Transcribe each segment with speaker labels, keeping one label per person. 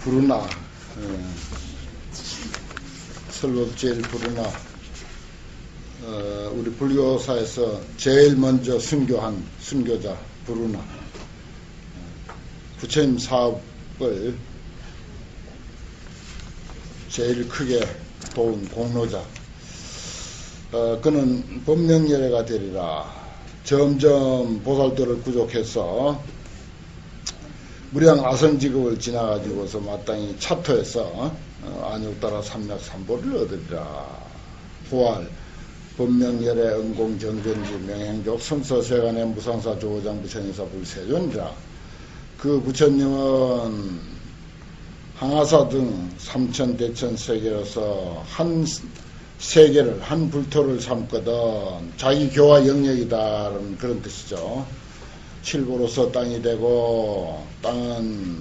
Speaker 1: 부르나, 설법제일 부르나, 우리 불교사에서 제일 먼저 순교한 순교자 부르나, 부처님 사업을 제일 크게 도운 공로자, 그는 법명예래가 되리라. 점점 보살도를 구족해서 무량 아성직업을 지나가지고서 마땅히 차토에서 안욕따라 삼략삼보를 얻으리라. 후할 법명열애 응공정전지 명행족 성서세간의 무상사 조호장 부처님사 불세존이라. 그 부처님은 항아사 등 삼천대천 세계로서 한 세계를 한 불토를 삼거든 자기 교화 영역이다라는 그런 뜻이죠. 칠보로서 땅이 되고 땅은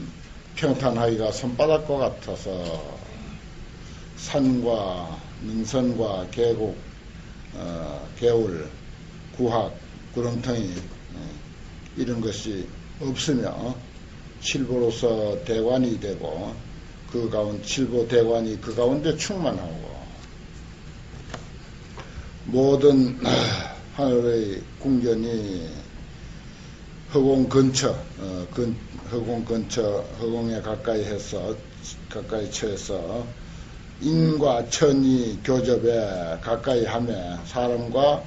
Speaker 1: 평탄하기가 손바닥과 같아서 산과 능선과 계곡, 개울, 구학, 구렁텅이 이런 것이 없으며 칠보로서 대관이 되고 그 가운데 칠보 대관이 그 가운데 충만하고 모든 하늘의 궁전이 허공 근처, 허공 근처, 허공에 가까이 처해서 인과 천이 교접에 가까이 하며 사람과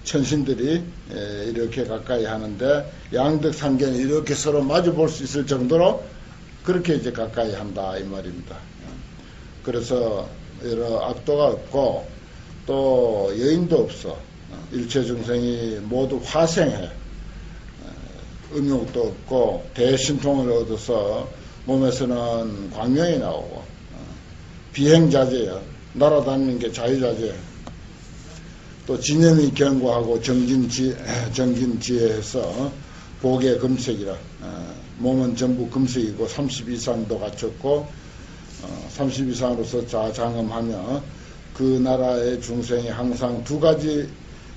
Speaker 1: 천신들이 이렇게 가까이 하는데 양득상견이 이렇게 서로 마주 볼 수 있을 정도로 그렇게 이제 가까이 한다 이 말입니다. 그래서 여러 악도가 없고 또 여인도 없어. 일체 중생이 모두 화생해. 음욕도 없고 대신통을 얻어서 몸에서는 광명이 나오고 비행자재야. 날아다니는 게 자유자재. 또 진염이 견고하고 정진지혜해서 복의 금색이라. 몸은 전부 금색이고 30 이상도 갖췄고 30 이상으로서 자장음하며 그 나라의 중생이 항상 두 가지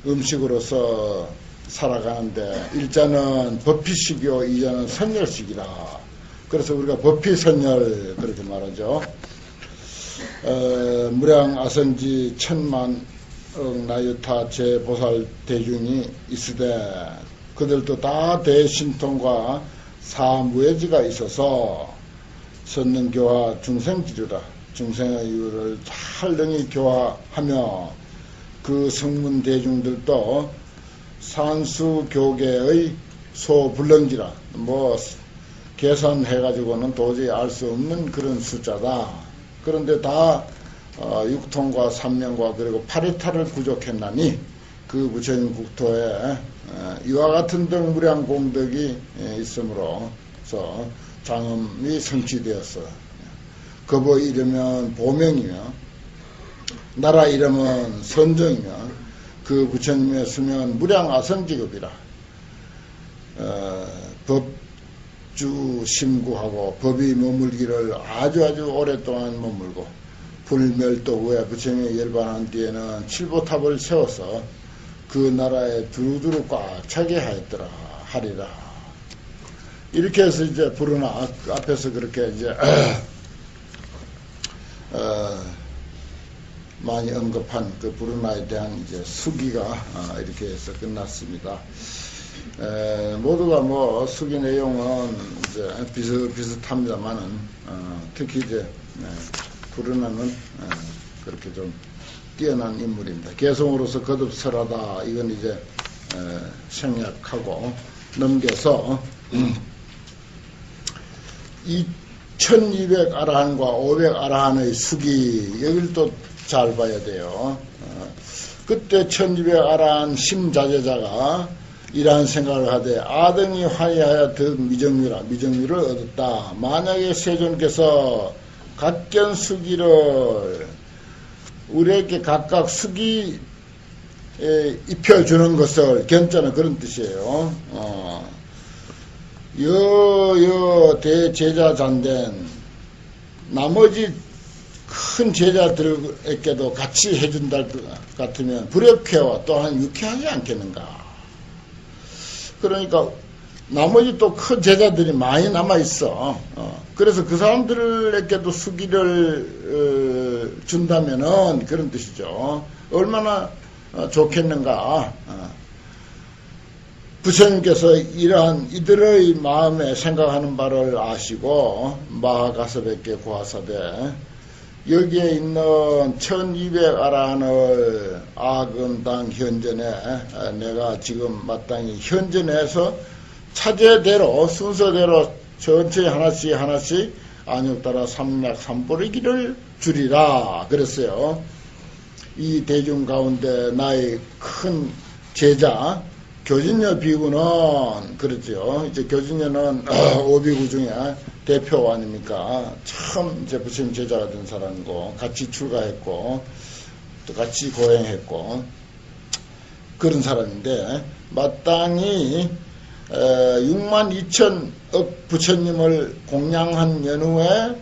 Speaker 1: 음식으로서 살아가는데 일자는 법피식이요 이자는 선열식이라. 그래서 우리가 법피선열 그렇게 말하죠. 무량 아선지 천만억 나유타 제보살 대중이 있으되 그들도 다 대신통과 사무예지가 있어서 선능교화 중생지류라. 중생의 이유를 잘 능히 교화하며 그 성문 대중들도 산수교계의 소불능지라. 뭐 계산해가지고는 도저히 알 수 없는 그런 숫자다. 그런데 다 육통과 삼명과 그리고 파리타를 부족했나니 그 부처님 국토에 이와 같은 등 무량 공덕이 있음으로써 장엄이 성취되었어. 거보 이르면 보명이며 나라 이름은 선정이며 그 부처님의 수명은 무량 아성직업이라. 법주 심구하고 법이 머물기를 아주 오랫동안 머물고 불멸도 후에 부처님이 열반한 뒤에는 칠보탑을 세워서 그 나라에 두루두루 꽉 차게 하리라. 이렇게 해서 이제 부르나 앞에서 그렇게 이제 많이 언급한 그 부르나에 대한 이제 수기가 이렇게 해서 끝났습니다. 모두가 뭐 수기 내용은 이제 비슷합니다만은 특히 이제 부르나는 그렇게 좀 뛰어난 인물입니다. 개성으로서 거듭설하다 이건 이제 생략하고 넘겨서 1200 아라한과 500 아라한의 수기 여기를 또 잘 봐야 돼요. 그때 1200 아라한 심자제자가 이러한 생각을 하되 아등이 화해하여 더 미정유를 얻었다. 만약에 세존께서 각견 수기를 우리에게 각각 수기 입혀주는 것을 견자는 그런 뜻이에요. 여여 대제자 잔된 나머지 큰 제자들에게도 같이 해준다 같으면 불협회와 또한 유쾌하지 않겠는가. 그러니까 나머지 또 큰 제자들이 많이 남아있어. 그래서 그 사람들에게도 수기를 준다면은 그런 뜻이죠. 얼마나 좋겠는가. 부처님께서 이러한 이들의 마음에 생각하는 바를 아시고 마하가섭에게 고하사대 여기에 있는 1200아란을 아금당 현전에 내가 지금 마땅히 현전에서 차제대로 순서대로 천천히 하나씩 안욕따라 삼약 삼보리기를 주리라 그랬어요. 이 대중 가운데 나의 큰 제자 교진여 비구는 그렇죠. 이제 교진여는 5비구 중에 대표 아닙니까? 참 이제 부처님 제자가 된 사람이고 같이 출가했고 또 같이 고행했고 그런 사람인데 마땅히 62,000억 부처님을 공양한 연후에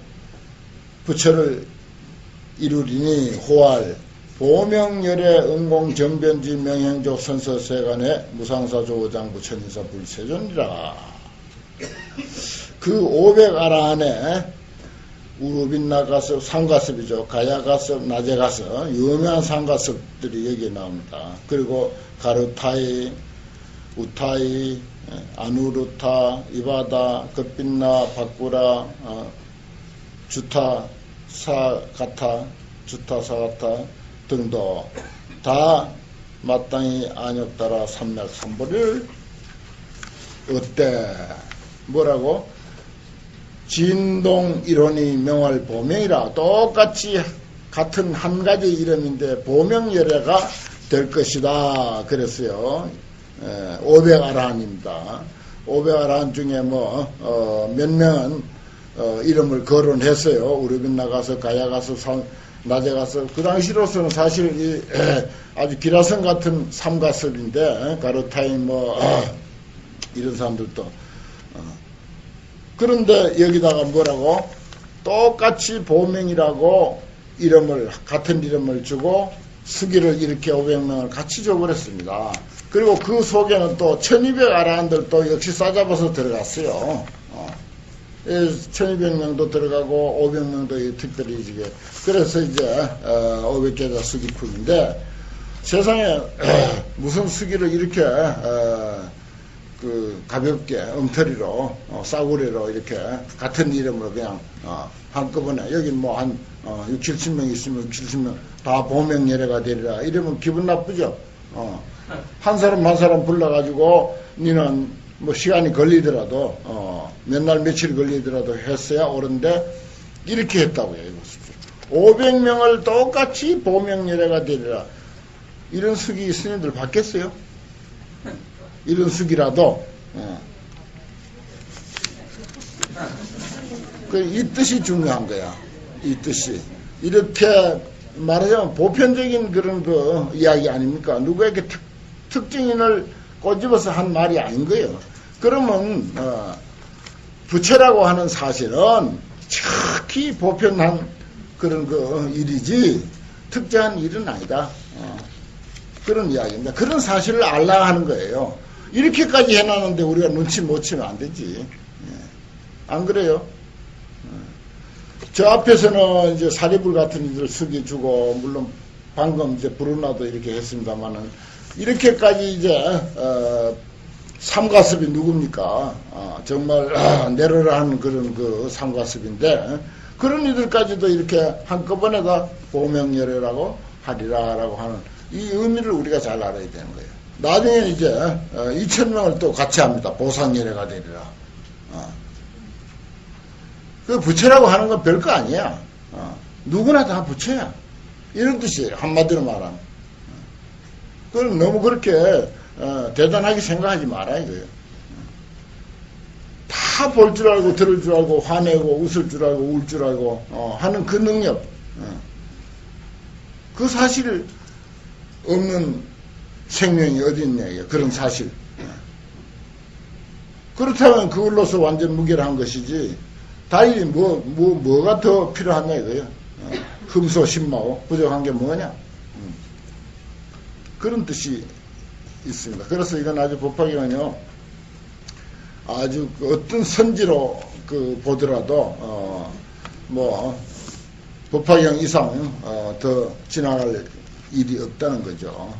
Speaker 1: 부처를 이루리니 호할 보명열의 응공정변지 명행족 선서세간의 무상사조오장 부처님사 불세존이라. 그 500아라한에 우루빈나가섭, 상가섭이죠. 가야가섭, 나제가섭, 유명한 상가섭들이 여기에 나옵니다. 그리고 가르타이, 우타이, 아누루타, 이바다, 급빈나, 바꾸라, 주타, 사가타, 주타, 사가타 등도 다 마땅히 안욕따라 삼약 삼보리를 어때? 뭐라고? 진동 이론이 명할 보명이라. 똑같이 같은 한 가지 이름인데 보명열애가 될 것이다 그랬어요. 500아라한입니다. 500아라한 중에 몇 명은 이름을 거론했어요. 우르빈 나가서 가야 가서 낮에 가서 그 당시로서는 사실 아주 기라성 같은 삼가섭인데 가르타인 이런 사람들도 그런데 여기다가 뭐라고 똑같이 보명이라고 이름을 같은 이름을 주고 수기를 이렇게 500명을 같이 줘버렸습니다. 그리고 그 속에는 또 1200아라한들도 역시 싸잡아서 들어갔어요. 1200명도 들어가고 500명도 특별히 이게 그래서 이제 500개가 수기품인데 세상에 무슨 수기를 이렇게 그 가볍게 엉터리로 싸구려로 이렇게 같은 이름으로 그냥 한꺼번에 여기 한 6, 70명 있으면 6, 70명 다 보명예래가 되리라 이러면 기분 나쁘죠. 한 사람 한 사람 불러가지고 니는 시간이 걸리더라도 몇 날 며칠 걸리더라도 했어야 옳은데 이렇게 했다고요. 이거 500명을 똑같이 보명예래가 되리라. 이런 숙이 스님들 받겠어요? 이런 숙이라도 이 뜻이 중요한 거야. 이 뜻이 이렇게 말하자면 보편적인 그런 그 이야기 아닙니까? 누구에게 특징인을 꼬집어서 한 말이 아닌 거예요. 그러면 부처라고 하는 사실은 특히 보편한 그런 그 일이지 특정한 일은 아니다. 그런 이야기입니다. 그런 사실을 알라 하는 거예요. 이렇게까지 해놨는데 우리가 눈치 못 채면 안 되지. 안 그래요? 저 앞에서는 이제 사리불 같은 이들 숙여주고, 물론 방금 이제 부르나도 이렇게 했습니다만은, 이렇게까지 이제, 삼가섭이 누굽니까? 정말, 내로라 하는 그런 그 삼가섭인데, 그런 이들까지도 이렇게 한꺼번에 다 보명열애라고 하리라라고 하는 이 의미를 우리가 잘 알아야 되는 거예요. 나중에 이제 2,000명을 또 같이 합니다. 보상예래가 되리라. 그 부처라고 하는 건 별거 아니야. 누구나 다 부처야. 이런 뜻이에요. 한마디로 말하면. 그걸 너무 그렇게 대단하게 생각하지 마라 이거예요. 다 볼 줄 알고 들을 줄 알고 화내고 웃을 줄 알고 울 줄 알고 하는 그 능력. 그 사실 없는 생명이 어디 있냐 이게 그런 사실. 그렇다면 그걸로서 완전 무결한 것이지 달리 뭐가 더 필요하냐 이거예요. 흠소 신마오 부족한 게 뭐냐. 그런 뜻이 있습니다. 그래서 이건 아주 법화경은요 아주 그 어떤 선지로 그 보더라도 뭐 법화경 이상 더 지나갈 일이 없다는 거죠.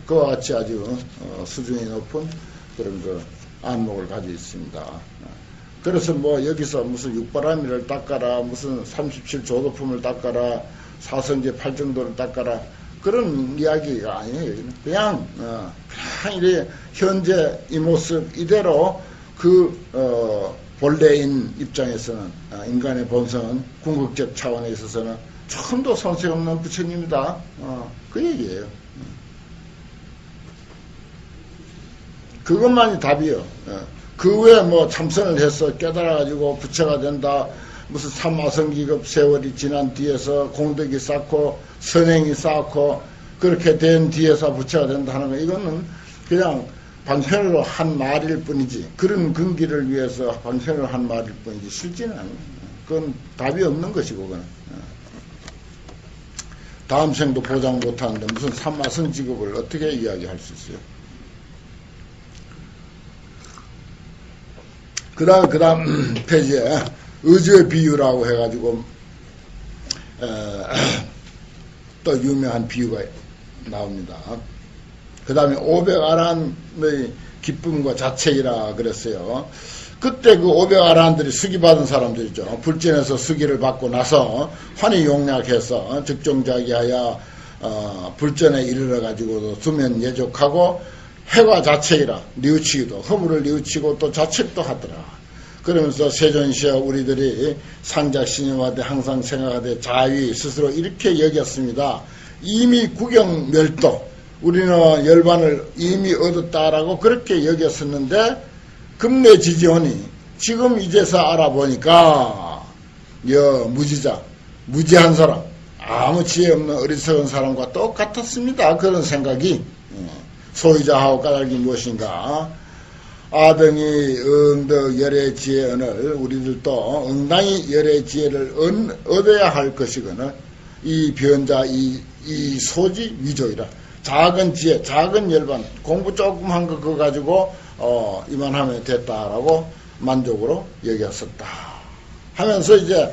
Speaker 1: 그와 같이 아주 수준이 높은 그런 그 안목을 가지고 있습니다. 그래서 뭐 여기서 무슨 육바라밀을 닦아라, 무슨 37조도품을 닦아라, 사성제 8정도를 닦아라, 그런 이야기가 아니에요. 그냥 이래 현재 이 모습 이대로 그 본래인 입장에서는 인간의 본성은 궁극적 차원에 있어서는 처음도 손색 없는 부처님이다. 그 얘기예요. 그것만이 답이요. 그 외에 뭐 참선을 해서 깨달아가지고 부처가 된다, 무슨 삼마성기급 세월이 지난 뒤에서 공덕이 쌓고 선행이 쌓고 그렇게 된 뒤에서 부처가 된다 하는 거, 이거는 그냥 방편으로 한 말일 뿐이지, 그런 근기를 위해서 방편으로 한 말일 뿐이지 실제는 아니에요. 그건 답이 없는 것이고, 그건 다음 생도 보장 못하는데 무슨 삼마성지급을 어떻게 이야기할 수 있어요? 그 다음 페이지에 의지의 비유라고 해가지고 또 유명한 비유가 나옵니다. 그 다음에 500아란의 기쁨과 자책이라 그랬어요. 그때 그 500아란들이 수기 받은 사람들이죠. 불전에서 수기를 받고 나서 환히 용약해서 적종자기하여 불전에 이르러 가지고도 수면 예족하고 해와 자책이라 뉘우치기도, 허물을 뉘우치고 또 자책도 하더라. 그러면서 세존시여 우리들이 상작신임하되 항상 생각하되 자위 스스로 이렇게 여겼습니다. 이미 구경멸도, 우리는 열반을 이미 얻었다라고 그렇게 여겼었는데 금내지지오니 지금 이제서 알아보니까 무지자, 무지한 사람, 아무 지혜 없는 어리석은 사람과 똑같았습니다. 그런 생각이. 소유자하고 까닭이 무엇인가? 아등이 응덕 열의 지혜언을 우리들도 응당히 열의 지혜를 얻어야 할 것이거늘 이 변자 이 소지 위조이라. 작은 지혜, 작은 열반, 공부 조금 한 거 그거 가지고 이만하면 됐다라고 만족으로 여겼었다 하면서 이제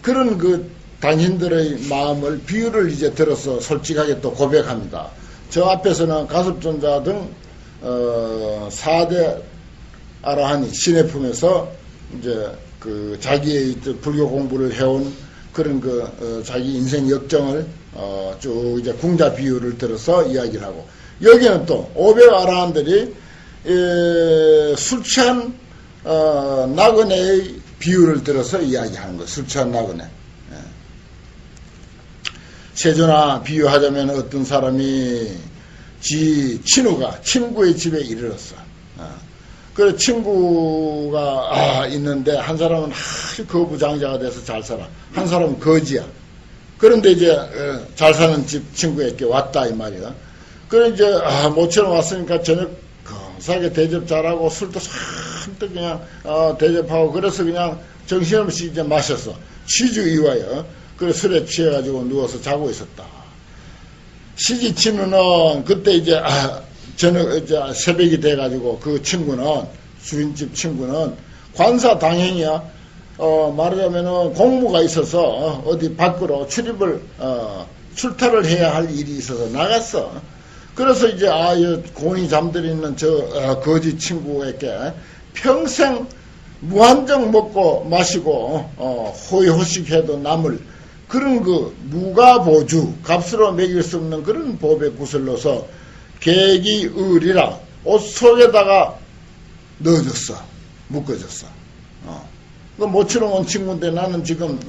Speaker 1: 그런 그 당신들의 마음을 비유를 이제 들어서 솔직하게 또 고백합니다. 저 앞에서는 가섭존자 등 4대 아라한이 신의 품에서 이제 그 자기의 불교 공부를 해온 그런 그 자기 인생 역정을 쭉 이제 궁자 비유를 들어서 이야기를 하고, 여기는 또 500아라한들이 술 취한 나그네의 비유를 들어서 이야기하는 거예요. 술 취한 나그네. 세존아, 비유하자면 어떤 사람이 친구의 집에 이르렀어. 그래, 친구가 있는데 한 사람은 거부장자가 돼서 잘 살아. 한 사람은 거지야. 그런데 이제 잘 사는 집 친구에게 왔다 이 말이야. 그래 이제 모처럼 왔으니까 저녁 검사하게 대접 잘하고 술도 잔뜩 그냥 대접하고, 그래서 그냥 정신없이 이제 마셨어. 취주 이와요. 그래 술에 취해가지고 누워서 자고 있었다. 시기 친구는 그때 이제 저녁 이제 새벽이 돼가지고 그 친구는, 주인집 친구는 관사 당행이야. 말하자면은 공무가 있어서 어디 밖으로 출타를 해야 할 일이 있어서 나갔어. 그래서 이제 곤히 잠들어 있는 저 거지 친구에게 평생 무한정 먹고 마시고 호의호식해도 남을 그런 그 무가보주, 값으로 매길 수 없는 그런 법의 구슬로서 계기의리라 옷 속에다가 넣어줬어. 묶어줬어. 그 모처럼 온 친구인데 나는 지금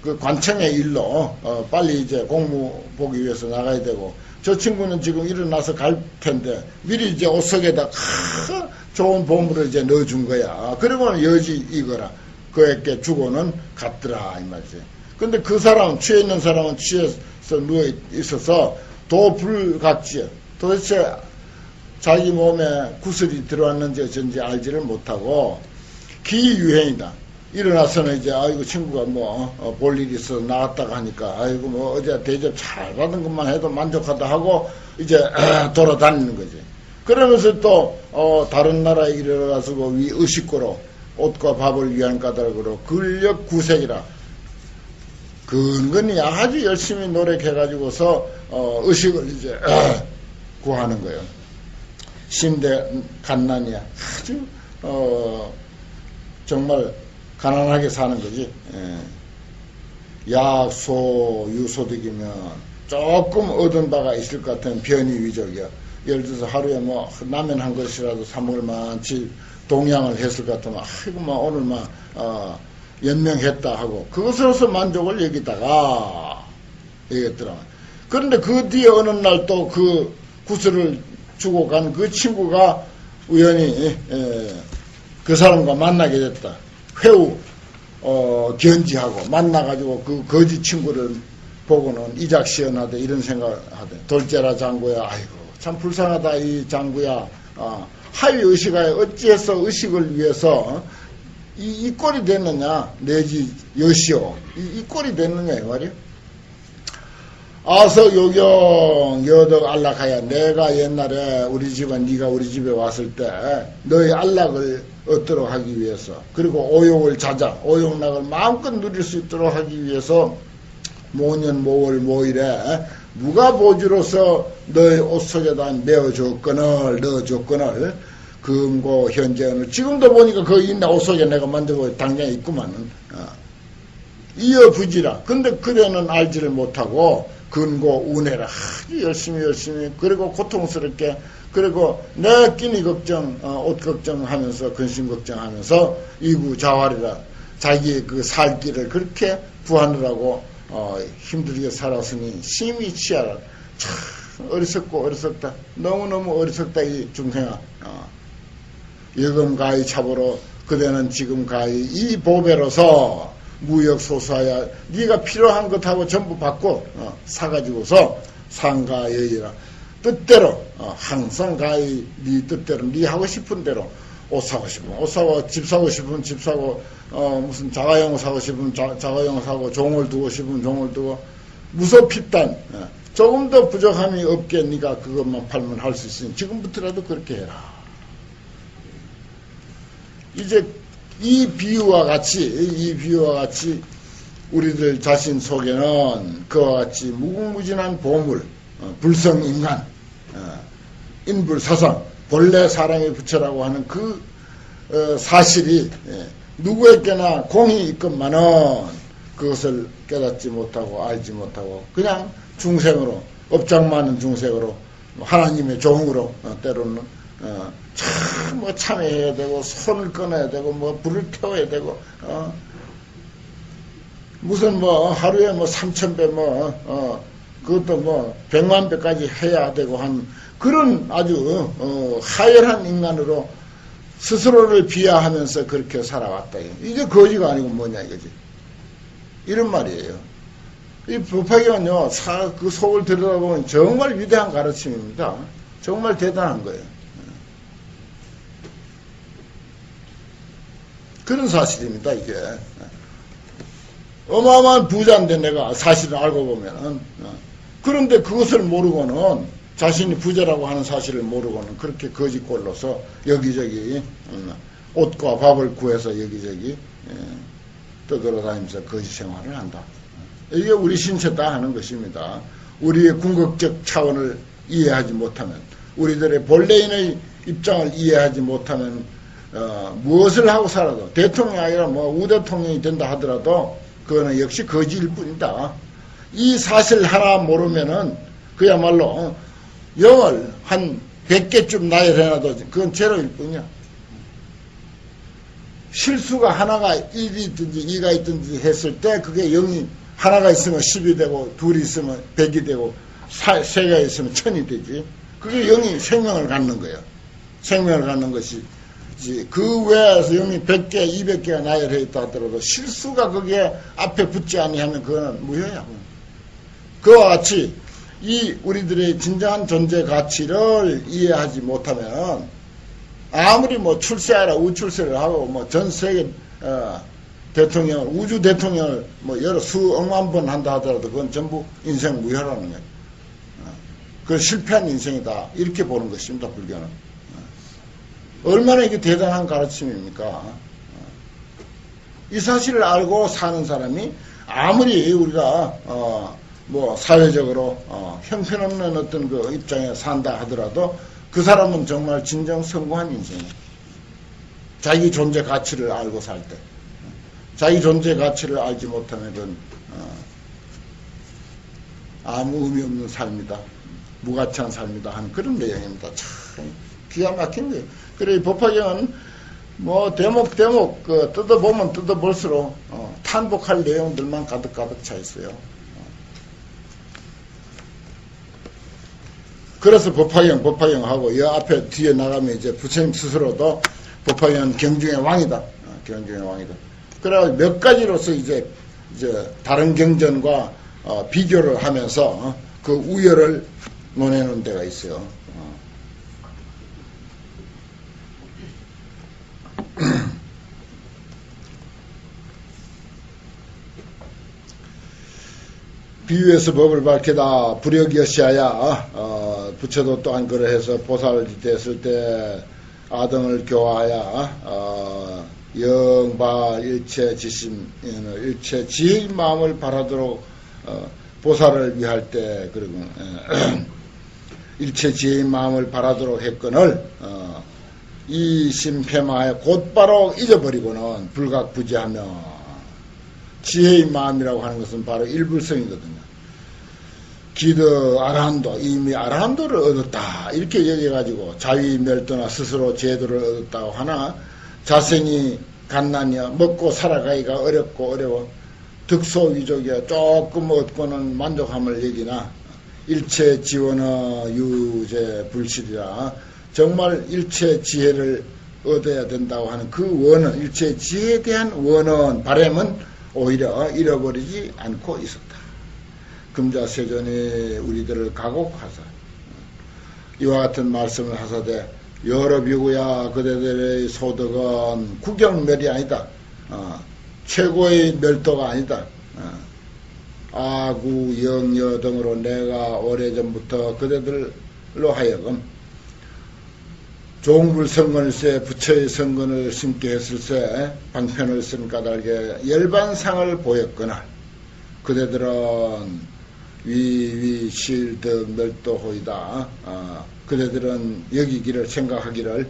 Speaker 1: 그 관청의 일로 빨리 이제 공무 보기 위해서 나가야 되고, 저 친구는 지금 일어나서 갈 텐데 미리 이제 옷 속에다 좋은 보물을 이제 넣어준 거야. 그러고는 여지 이거라. 그에게 주고는 갔더라 이 말이지. 근데 그 사람, 취해 있는 사람은 취해서 누워 있어서 도불각지야. 도대체 자기 몸에 구슬이 들어왔는지 어쩐지 알지를 못하고 기유행이다. 일어나서는 이제 아이고 친구가 뭐 볼 일이 있어서 나갔다가 하니까 아이고 뭐 어제 대접 잘 받은 것만 해도 만족하다 하고 이제 돌아다니는 거지. 그러면서 또 다른 나라에 이르러가서 위 의식고로 옷과 밥을 위한 까닭으로 근력 구색이라 근근히 아주 열심히 노력해가지고서 의식을 이제 구하는 거예요. 심대 갓난이야. 아주 정말 가난하게 사는 거지. 약소 유소득이면 조금 얻은 바가 있을 것 같은 변이위적이야. 예를 들어서 하루에 뭐 라면 한 그릇이라도 사 먹을 만치 동양을 했을 것 같으면 아이고 뭐 오늘 막 연명했다 하고 그것으로서 만족을 여기다가 얘기했더라. 그런데 그 뒤에 어느 날 또 그 구슬을 주고 간 그 친구가 우연히 그 사람과 만나게 됐다. 회우 견지하고 만나가지고 그 거지 친구를 보고는 이작시연하되 이런 생각을 하대. 돌째라 장구야. 아이고 참 불쌍하다 이 장구야. 하위 의식하에 어찌해서 의식을 위해서 이 꼴이 됐느냐 내지 여시오 이 꼴이 됐느냐 이 말이야. 아서 요경 여덕 안락하야. 내가 옛날에 우리 집은 네가 우리 집에 왔을 때 너의 안락을 얻도록 하기 위해서 그리고 오욕을 자자 오욕락을 마음껏 누릴 수 있도록 하기 위해서 모년 모월 모일에 무가보주로서 너의 옷 속에다 메어줬거늘 넣어줬거늘 금고 현재는 지금도 보니까 거기 있나 옷 속에 내가 만들고 당장에 있구만은 이어부지라. 근데 그래는 알지를 못하고 근고 운해라 아주 열심히 그리고 고통스럽게 그리고 내 끼니 걱정 옷 걱정하면서 근심 걱정하면서 이구자활이라 자기의 그 살 길을 그렇게 구하느라고 힘들게 살았으니 심히 치하라. 참 어리석고 어리석다. 너무너무 어리석다 이 중생아. 여금 가히 차보로 그대는 지금 가히 이 보배로서 무역소수하여 네가 필요한 것하고 전부 받고 사가지고서 상가여이라 뜻대로 항상 가히 네 뜻대로 네 하고 싶은 대로 옷 사고 싶으면 옷 사고 집 사고 싶으면 집 사고 무슨 자가용 사고 싶으면 자가용 사고 종을 두고 싶으면 종을 두고 무소핍단 조금 더 부족함이 없게 네가 그것만 팔면 할 수 있으니 지금부터라도 그렇게 해라. 이제 이 비유와 같이 우리들 자신 속에는 그와 같이 무궁무진한 보물, 불성인간, 인불사상, 본래 사람의 부처라고 하는 그 사실이 누구에게나 공이 있건만은 그것을 깨닫지 못하고 알지 못하고 그냥 중생으로 업장 많은 중생으로 하나님의 종으로 때로는 참 뭐 참여해야 되고 손을 끊어야 되고 뭐 불을 태워야 되고 무슨 뭐 하루에 뭐 3,000배 뭐 그것도 뭐 100만 배까지 해야 되고 한 그런 아주 하열한 인간으로 스스로를 비하하면서 그렇게 살아왔다. 이게 거지가 아니고 뭐냐 이거지. 이런 말이에요. 이 법화경은요 그 속을 들여다보면 정말 위대한 가르침입니다. 정말 대단한 거예요. 그런 사실입니다, 이게. 어마어마한 부자인데 내가 사실을 알고 보면은. 그런데 그것을 모르고는 자신이 부자라고 하는 사실을 모르고는 그렇게 거지꼴로서 여기저기 옷과 밥을 구해서 여기저기 떠돌아다니면서 거지 생활을 한다. 이게 우리 신체다 하는 것입니다. 우리의 궁극적 차원을 이해하지 못하면 우리들의 본래인의 입장을 이해하지 못하면 무엇을 하고 살아도 대통령이 아니라 뭐 우대통령이 된다 하더라도 그거는 역시 거지일 뿐이다. 이 사실 하나 모르면은 그야말로 영을 한 100개쯤 나열해놔도 그건 제로일 뿐이야. 실수가 하나가 1이 있든지 2가 있든지 했을 때 그게 0이 하나가 있으면 10이 되고 둘이 있으면 100이 되고 3가 있으면 1000이 되지. 그게 0이 생명을 갖는 거예요. 생명을 갖는 것이 그 외에서 0이 100개, 200개가 나열해 있다 하더라도 실수가 거기에 앞에 붙지 아니하면 그거는 무효야. 그와 같이 이 우리들의 진정한 존재 가치를 이해하지 못하면 아무리 뭐 출세하라 우출세를 하고 뭐 전 세계 대통령을 우주 대통령을 뭐 여러 수억만 번 한다 하더라도 그건 전부 인생 무효라는 거예요. 그 실패한 인생이다 이렇게 보는 것입니다. 불교는. 얼마나 이게 대단한 가르침입니까? 이 사실을 알고 사는 사람이 아무리 우리가 뭐 사회적으로 형편없는 어떤 그 입장에 산다 하더라도 그 사람은 정말 진정 성공한 인생이에요. 자기 존재 가치를 알고 살 때. 자기 존재 가치를 알지 못하면 그건 아무 의미 없는 삶이다. 무가치한 삶이다 하는 그런 내용입니다. 참 기가 막힌 거예요. 그래 법화경은 뭐 대목 그 뜯어보면 뜯어볼수록 탄복할 내용들만 가득 차 있어요. 그래서 법화경 하고 이 앞에 뒤에 나가면 이제 부처님 스스로도 법화경은 경중의 왕이다. 경중의 왕이다. 그래 몇 가지로서 이제 다른 경전과 비교를 하면서 그 우열을 논해놓은 데가 있어요. 비유에서 법을 밝히다 불역이었시하야 부처도 또한 그러해서 보살이 됐을 때 아등을 교화하여 영바 일체 지심 일체 지의 마음을 바라도록 보살을 위할 때 그리고 일체 지의 마음을 바라도록 했거늘 이심패마하여 곧바로 잊어버리고는 불각부지하며 지혜의 마음이라고 하는 것은 바로 일불성이거든요. 기드 아라한도 이미 아라한도를 얻었다 이렇게 여겨가지고 자위멸도나 스스로 제도를 얻었다고 하나 자생이 갓난이야 먹고 살아가기가 어려워 득소위족이야 조금 얻고는 만족함을 여기나 일체 지원의 유제 불실이라 정말 일체 지혜를 얻어야 된다고 하는 그 원은 일체 지혜에 대한 원은 바람은 오히려 잃어버리지 않고 있었다. 금자세존이 우리들을 가곡하사 이와 같은 말씀을 하사되 여러 비구야 그대들의 소득은 구경멸이 아니다. 최고의 멸도가 아니다. 아구 영여 등으로 내가 오래전부터 그대들로 하여금 종불 성건일세 부처의 성건을 심게 했을세 방편을 쓴 까닭에 열반상을 보였거나 그대들은 위실득 멸도호이다. 그대들은 여기기를 생각하기를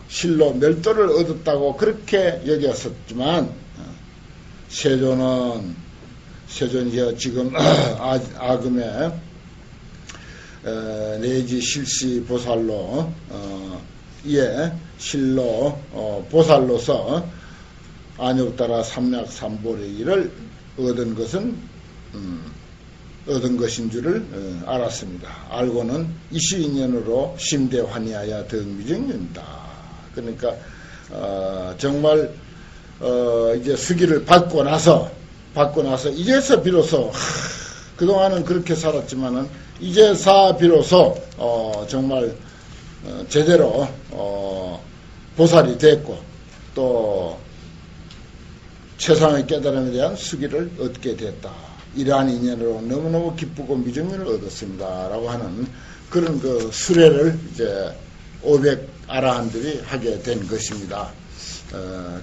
Speaker 1: 실로 멸도를 얻었다고 그렇게 여겼었지만 세존이여 지금 아금에 내지 실시 보살로 이에 실로 보살로서 안욕따라 삼략삼보리를 얻은 것인 줄을 알았습니다. 알고는 이시인연으로 심대환희하여 덕미정년이다. 그러니까 정말 이제 수기를 받고 나서 이제서 비로소 그동안은 그렇게 살았지만은 이제서 비로소 정말 제대로 보살이 됐고 또 최상의 깨달음에 대한 수기를 얻게 됐다. 이러한 인연으로 너무너무 기쁘고 미정민을 얻었습니다. 라고 하는 그런 그 수례를 이제 500 아라한들이 하게 된 것입니다.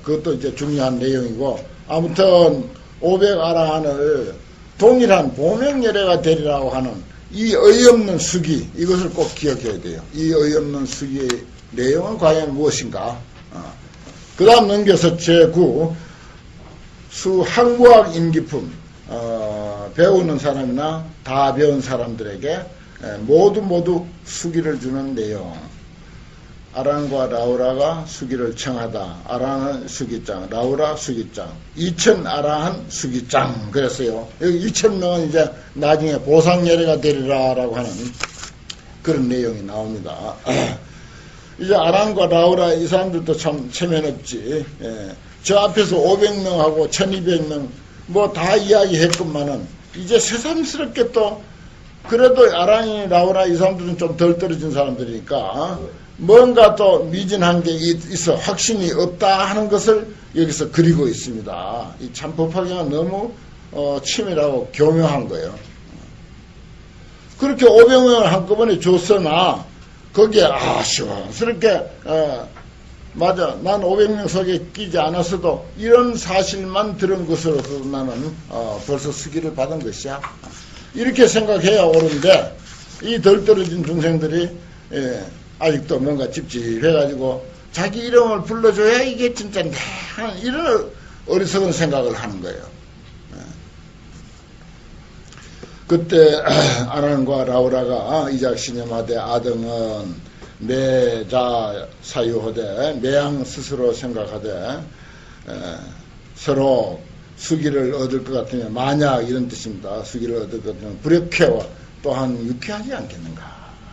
Speaker 1: 그것도 이제 중요한 내용이고 아무튼 500 아라한을 동일한 보명열애가 되리라고 하는 이 어이없는 수기 이것을 꼭 기억해야 돼요. 이 어이없는 수기의 내용은 과연 무엇인가? 그 다음 넘겨서 제9 수학무학 인기품 배우는 사람이나 다 배운 사람들에게 모두 수기를 주는 내용. 아란과 라우라가 수기를 청하다. 아란은 수기장, 라우라 수기장, 2000 아라한 수기장. 그랬어요. 여기 2000명은 이제 나중에 보상예례가 되리라라고 하는 그런 내용이 나옵니다. 이제 아란과 라우라 이 사람들도 참 체면없지. 저 앞에서 500명하고 1200명 뭐 다 이야기했건만은 이제 새삼스럽게 또 그래도 아란이 라우라 이 사람들은 좀 덜 떨어진 사람들이니까 뭔가 또 미진한 게 있어 확신이 없다 하는 것을 여기서 그리고 있습니다. 이 참 법화경은 너무 치밀하고 교묘한 거예요. 그렇게 500명을 한꺼번에 줬으나 거기에 시원스럽게 맞아, 난 500명 속에 끼지 않았어도 이런 사실만 들은 것으로서 나는 벌써 수기를 받은 것이야. 이렇게 생각해야 옳은데 이 덜 떨어진 중생들이 아직도 뭔가 찝찝해가지고 자기 이름을 불러줘야 이게 진짜인데 이런 어리석은 생각을 하는 거예요. 그때 아란과 라우라가 이작시념하되 아등은 매자 사유하되 매양 스스로 생각하되 서로 수기를 얻을 것 같으면 만약 이런 뜻입니다. 수기를 얻을 것 같으면 불역해와 또한 유쾌하지 않겠는가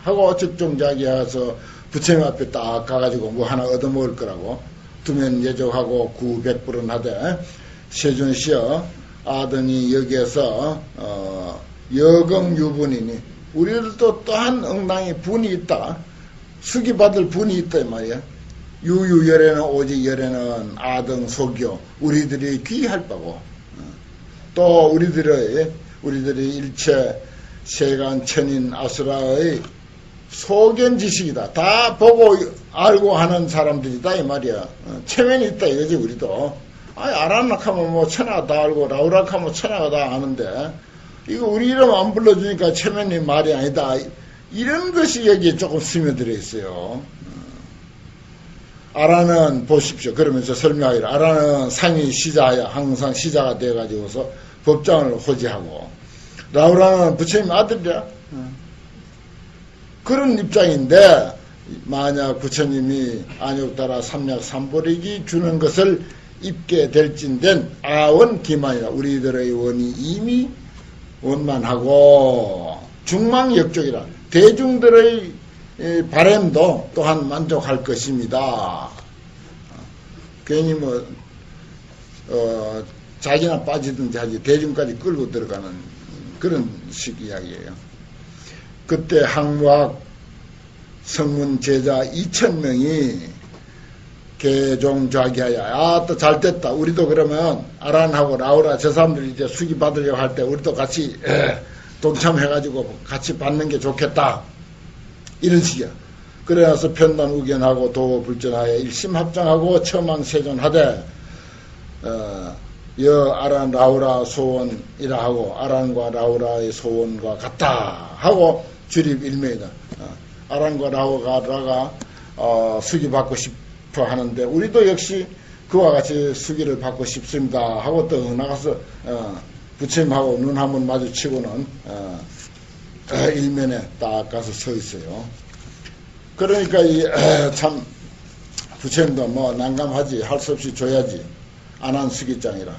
Speaker 1: 하고 적정자기해서 부처님 앞에 딱 가가지고 뭐 하나 얻어먹을 거라고 두면 예족하고 구백불은 하되 세존시여 아등이 여기에서 여경유분이니 우리들도 또한 응당히 분이 있다. 수기 받을 분이 있다 이 말이야. 유유열에는 오직 열에는 아등 소교 우리들이 귀할 바고 또 우리들이 일체 세간 천인 아수라의 소견 지식이다. 다 보고 알고 하는 사람들이다 이 말이야. 체면이 있다 이거지. 우리도 아란락하면 뭐 천하가 다 알고 라우락하면 천하가 다 아는데 이거 우리 이름 안 불러주니까 체면이 말이 아니다. 이런 것이 여기에 조금 스며들어 있어요. 아라는 보십시오. 그러면서 설명하기를 아라는 상위 시자야 항상 시자가 돼가지고서 법장을 호지하고 라우라는 부처님 아들이야. 그런 입장인데 만약 부처님이 안욕따라 삼략삼보리기 주는 것을 입게 될진된 아원 기만이라 우리들의 원이 이미 원만하고 중망역적이라 대중들의 바램도 또한 만족할 것입니다. 괜히 자기나 빠지든지 하지 대중까지 끌고 들어가는 그런 식 이야기예요. 그때 항무학 성문 제자 2000명이 개종좌기하여 또 잘됐다. 우리도 그러면 아란하고 라우라 저 사람들이 이제 수기 받으려고 할 때 우리도 같이 동참해가지고 같이 받는 게 좋겠다. 이런 식이야. 그래서 편단 우견하고 도불전하여 일심합장하고 처망세존하되 여 아란 라우라 소원이라 하고 아란과 라우라의 소원과 같다 하고 주립 일명이다. 아란과 라우라가 수기 받고 싶어 하는데 우리도 역시 그와 같이 수기를 받고 싶습니다 하고 또 나가서 부처님하고 눈 한번 마주치고는 일면에 딱 가서 서 있어요. 그러니까 참 부처님도 뭐 난감하지. 할 수 없이 줘야지. 안한 수기장이라.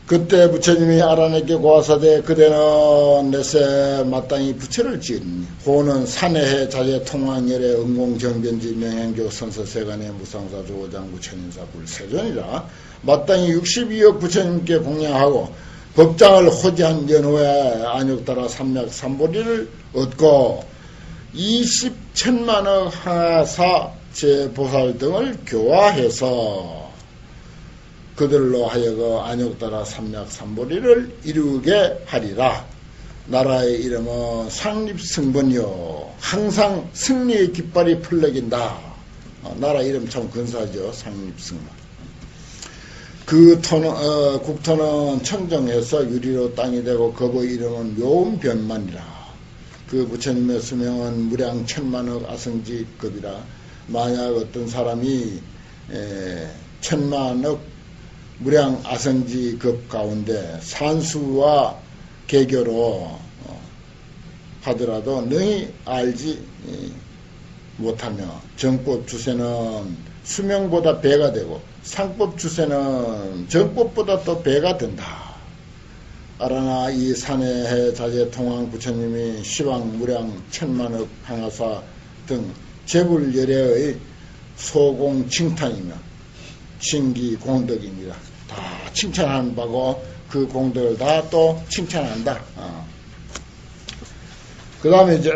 Speaker 1: 그때 부처님이 아란에게 고하사대 그대는 내세 마땅히 부처를 지으니 호는 산해해 자제 통황열의 응공정변지 명행교 선서세간의 무상사 조오장 부처님사 불세존이라 마땅히 62억 부처님께 공양하고 법장을 호지한 연후에 안욕따라 삼략삼보리를 얻고 20천만억 하사 제보살 등을 교화해서 그들로 하여금 안욕따라 삼략삼보리를 이루게 하리라. 나라의 이름은 상립승번이요 항상 승리의 깃발이 풀려긴다. 나라 이름 참 근사하죠. 상립승번. 그 국토는 청정해서 유리로 땅이 되고 겁의 이름은 묘음변만이라. 그 부처님의 수명은 무량 천만억 아성지급이라. 만약 어떤 사람이 천만억 무량 아성지급 가운데 산수와 개교로 하더라도 능히 알지 못하며 정법 주세는 수명보다 배가 되고 상법 주세는 정법보다 또 배가 된다. 아라나 이 산해해 자제 통황 부처님이 시방 무량 천만억 항하사 등 재불열애의 소공 칭탄이며 신기 공덕입니다. 다 칭찬하는 바고 그 공덕을 다 또 칭찬한다. 그 다음에 이제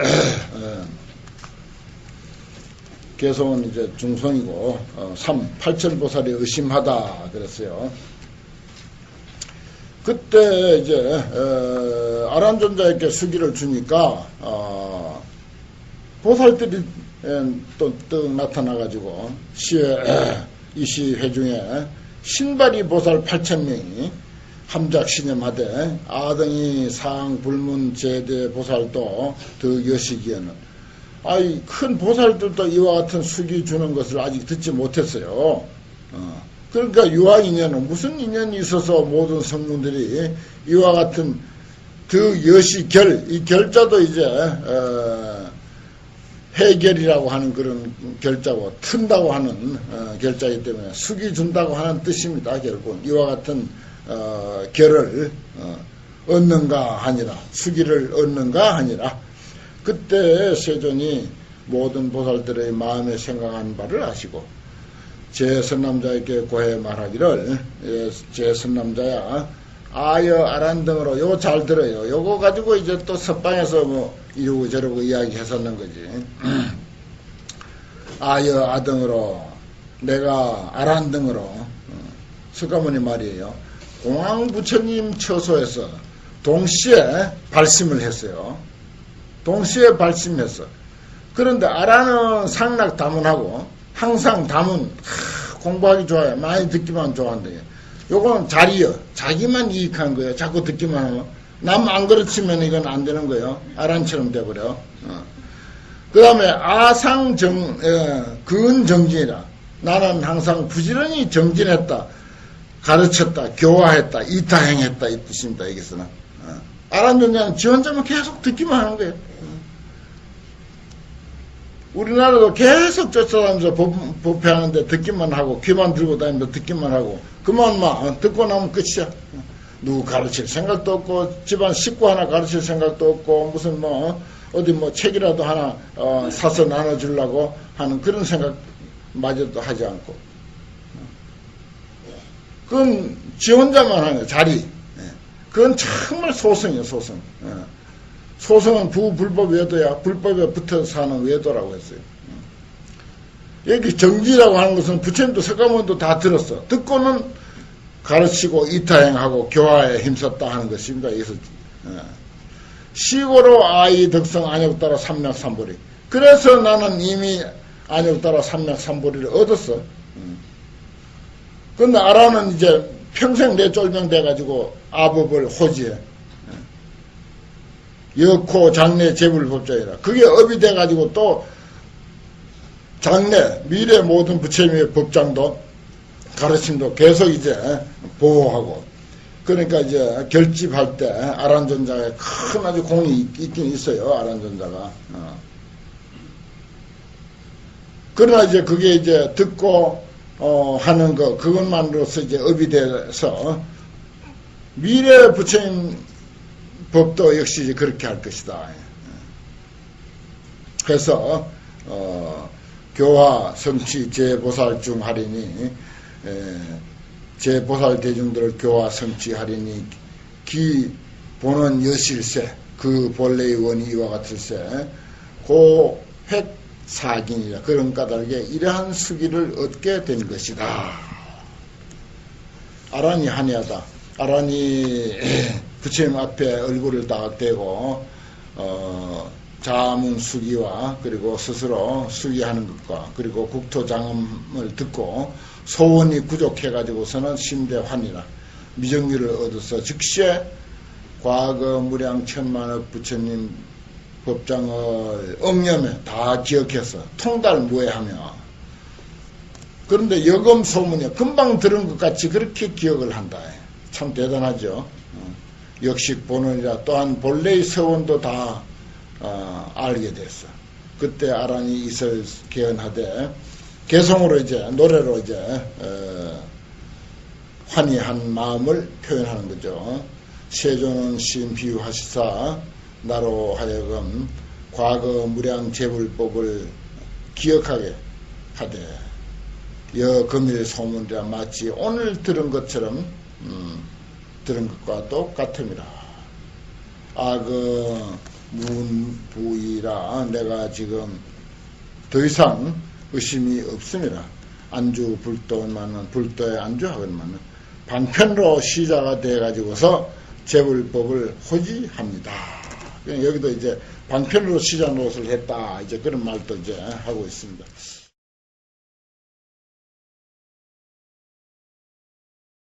Speaker 1: 개성은 이제 중성이고 8천보살이 의심하다 그랬어요. 그때 이제 아란존자에게 수기를 주니까 보살들이 또 나타나가지고 이 시회 중에 신발이 보살 8,000명이 함작신념하되 아등이 상 불문 제대 보살도 더 여시기에는 아이 큰 보살들도 이와 같은 수기 주는 것을 아직 듣지 못했어요. 그러니까 유한 인연은 무슨 인연이 있어서 모든 성문들이 이와 같은 더 여시결, 이 결자도 이제 해결이라고 하는 그런 결자고 튼다고 하는 결자이기 때문에 수기 준다고 하는 뜻입니다. 결국 이와 같은 결을 얻는가 하니라, 수기를 얻는가 하니라. 그때 세존이 모든 보살들의 마음에 생각한 바를 아시고 제 선남자에게 고해 말하기를 제 선남자야 아여 아란등으로 요거 잘 들어요. 요거 가지고 이제 또 석방에서 뭐 이러고 저러고 이야기했었는 거지. 아여 아등으로 내가 아란등으로 석가모니 말이에요. 공황부처님 처소에서 동시에 발심을 했어요. 동시에 발심했어. 그런데 아라는 상락 다문하고 항상 다문 공부하기 좋아요. 많이 듣기만 좋아한다. 요거는 자리요. 자기만 이익한 거예요. 자꾸 듣기만 하면. 남 안 그렇지면 이건 안 되는 거예요. 아란처럼 돼버려. 그 다음에 아상정, 근정진이라. 나는 항상 부지런히 정진했다. 가르쳤다. 교화했다. 이타행했다. 이 뜻입니다. 여기서는. 아란존자는 지 혼자만 계속 듣기만 하는 거예요. 우리나라도 계속 쫓아다니면서 법회하는데 듣기만 하고 귀만 들고 다니면서 듣기만 하고 그만 듣고 나면 끝이야. 누구 가르칠 생각도 없고 집안 식구 하나 가르칠 생각도 없고 무슨 어디 책이라도 하나 사서 나눠주려고 하는 그런 생각마저도 하지 않고 그건 지 혼자만 하는 거야. 자리. 그건 정말 소승이에요. 소승. 소승은 부불법 외도야. 불법에 붙어서 사는 외도라고 했어요. 여기 정지라고 하는 것은 부처님도 석가모니도 다 들었어. 듣고는 가르치고 이타행하고 교화에 힘썼다 하는 것입니다. 여기서 시고로 아이 덕성 안역따라 삼맥삼보리. 그래서 나는 이미 안역따라 삼맥삼보리를 얻었어. 근데 아라는 이제 평생 내쫄명 돼가지고 아법을 호지해. 여코 장래 재불법자이라. 그게 업이 돼가지고 또 장래 미래 모든 부처님의 법장도 가르침도 계속 이제 보호하고 그러니까 이제 결집할 때 아란존자에 큰 아주 공이 있긴 있어요. 아란존자가. 그러나 이제 그게 이제 듣고 하는 거 그것만으로서 이제 업이 돼서 미래 부처님 법도 역시 그렇게 할 것이다. 그래서 교화 성취 제보살 중 하리니 제보살 대중들을 교화 성취하리니 기 보는 여실세 그 본래의 원이 이와 같을세 고획 사긴이라 그런 까닭에 이러한 수기를 얻게 된 것이다. 아란이 한이하다. 아란이 부처님 앞에 얼굴을 딱 대고 자문 수기와 그리고 스스로 수기하는 것과 그리고 국토장엄을 듣고 소원이 부족해가지고서는 심대환이라 미정리를 얻어서 즉시에 과거 무량 천만억 부처님 법장을 엉념에 다 기억해서 통달무해하며 그런데 여검소문에 금방 들은 것 같이 그렇게 기억을 한다. 참 대단하죠. 역식 본원이라 또한 본래의 서원도 다 알게 됐어. 그때 아란이 이설 개헌하되 개성으로 이제 노래로 이제 환희한 마음을 표현하는 거죠. 세존은 신비유하시사 나로 하여금 과거 무량 재불법을 기억하게 하되 여금일 소문이라 마치 오늘 들은 것처럼 들은 것과 똑같음이라. 그 문부이라 내가 지금 더 이상 의심이 없습니다. 안주 불도만은 불도에 안주하건만은 방편으로 시자가 돼 가지고서 재불법을 호지합니다. 여기도 이제 방편으로 시작 노릇을 했다. 이제 그런 말도 이제 하고 있습니다.